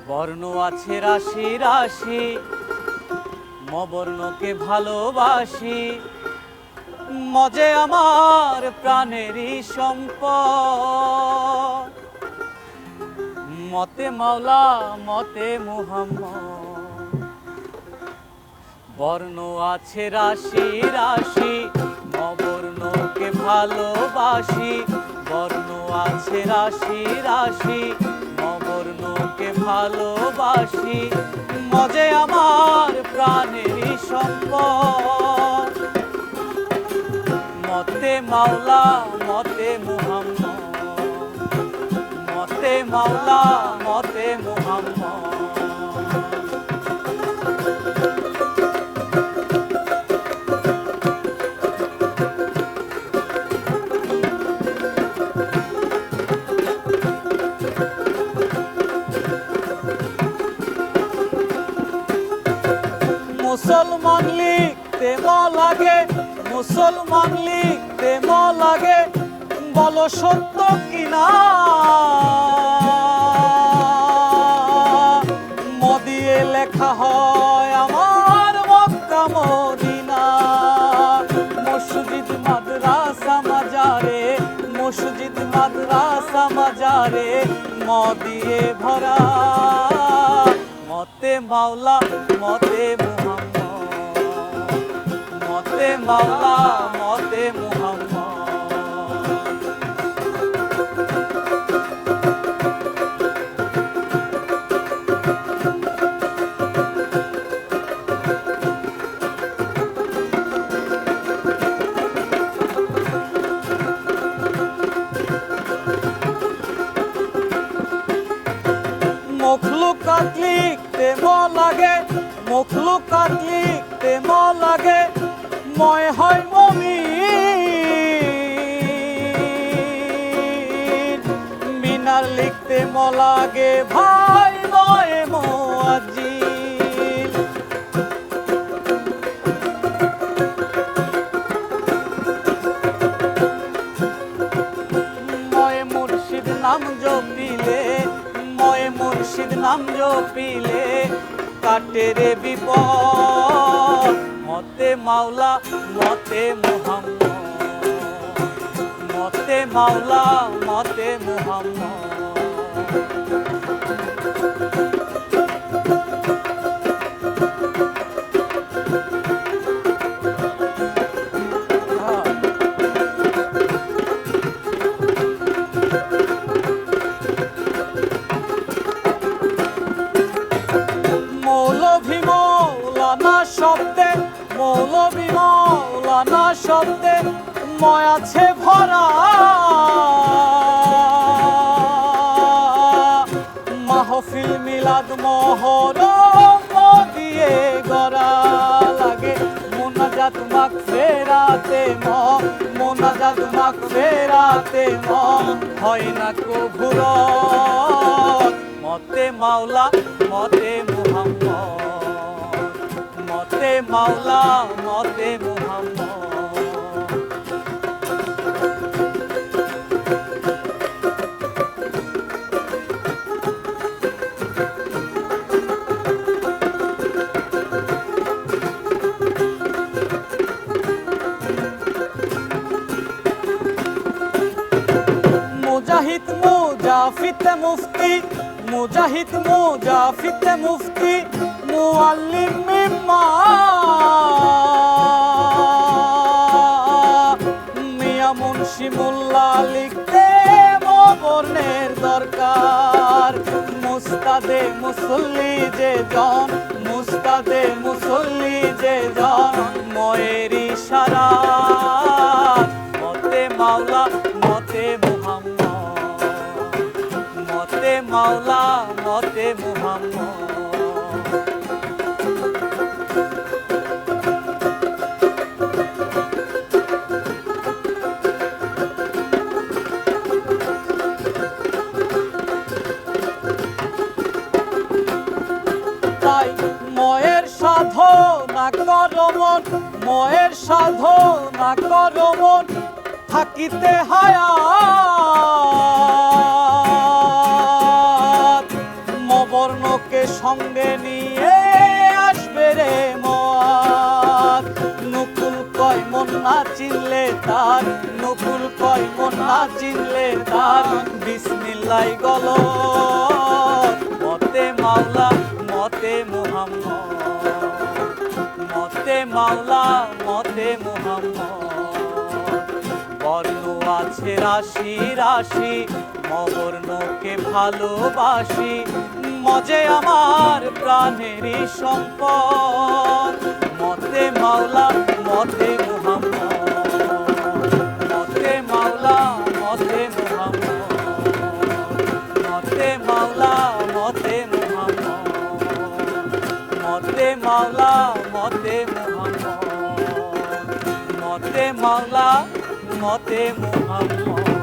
বর্ণ আছে রাশি রাশি, মবর্ণকে ভালোবাসি। মজে আমার প্রাণেরই সম্পদ, মতে মাওলা মতে মুহাম্মদ। বর্ণ আছে রাশি রাশি, মবর্ণকে ভালোবাসি। বর্ণ আছে রাশি রাশি, মবর্ণকে ভালোবাসি। মজে আমার প্রাণেরই সম্পদ, মতে মাওলা মতে মুহাম্মদ। মতে মাওলা মতে মুহাম্মদ। মুসলমান লিখতে লাগে, মুসলমান লিখতে লাগে, বলো সত্য কিনা। মদিয়ে লেখা হয় আমার মক্কা মদিনা। মসজিদ মাদ্রাসা মাজারে, মসজিদ মাদ্রাসা মাজারে মদিয়ে ভরা। মতে মাওলা মতে মুহাম্মদ, মতে মাওলা মতে মুহাম্মদ। মখলুকাত লিখতে লাগে, মখলুকাত লিখতে লাগে, ময় হয় মুমিন। মিনার লিখতে লাগে ভাই ময় মুয়াজ্জিন। ময় মুর্শিদ নাম জপিলে, ময় মুর্শিদ নাম জপিলে কাটে রে বিপদ। মতে মাওলা মতে মুহাম্মদ, মতে মাওলা মতে মুহাম্মদ। মৌলভী মৌলানা শব্দে, মৌলভী মৌলানা শব্দে ময় আছে ভরা। মাহফিল মিলাদ মহরম দিয়ে গড়া লাগে। মোনাজাত মাগফিরাতে মোনাজাত মাগফিরাতে হয় না কবুরত। মতে মাওলা মতে মুহাম্মদ, মতে মাওলা মতে মুহাম্মদ। মুজাহিদ মুজাফিতে মুফতি, মুজাহিদ মুজাফিতে মুফতি, মুআল্লিম মিম্মা। মিয়া মুন্সি মোল্লা লিখতে মবর্ণের দরকার। মুস্তাদে মুসল্লি যে জন, মুস্তাদে মুসল্লি যে জন ময়ের ইশারা। মতে মাওলা মতে মুহাম্মদ, মতে মাওলা মতে মুহাম্মদ। তাই ময়ের সাধনা করো মন, ময়ের সাধনা করো মন, থাকিতে হায়াত। মবর পূর্ণকে সঙ্গে নিয়ে আসবে রে মন। নকুল কয় মন না চিনলে তার, নকুল কয় মন না চিনলে তার বিসমিল্লাহ গল মতে মাওলা মতে মুহাম্মদ, মতে মাওলা মতে মুহাম্মদ। বর্ণ আছে রাশি রাশি মবর্ণকে ভালোবাসি, মজে আমার প্রাণেরই সম্পদ। মতে মাওলা মতে মুহাম্মদ, মতে মাওলা মতে মুহাম্মদ, মতে মাওলা মতে মুহাম্মদ, মতে মাওলা মতে মুহাম্মদ, মতে মাওলা মতে মুহাম্মদ।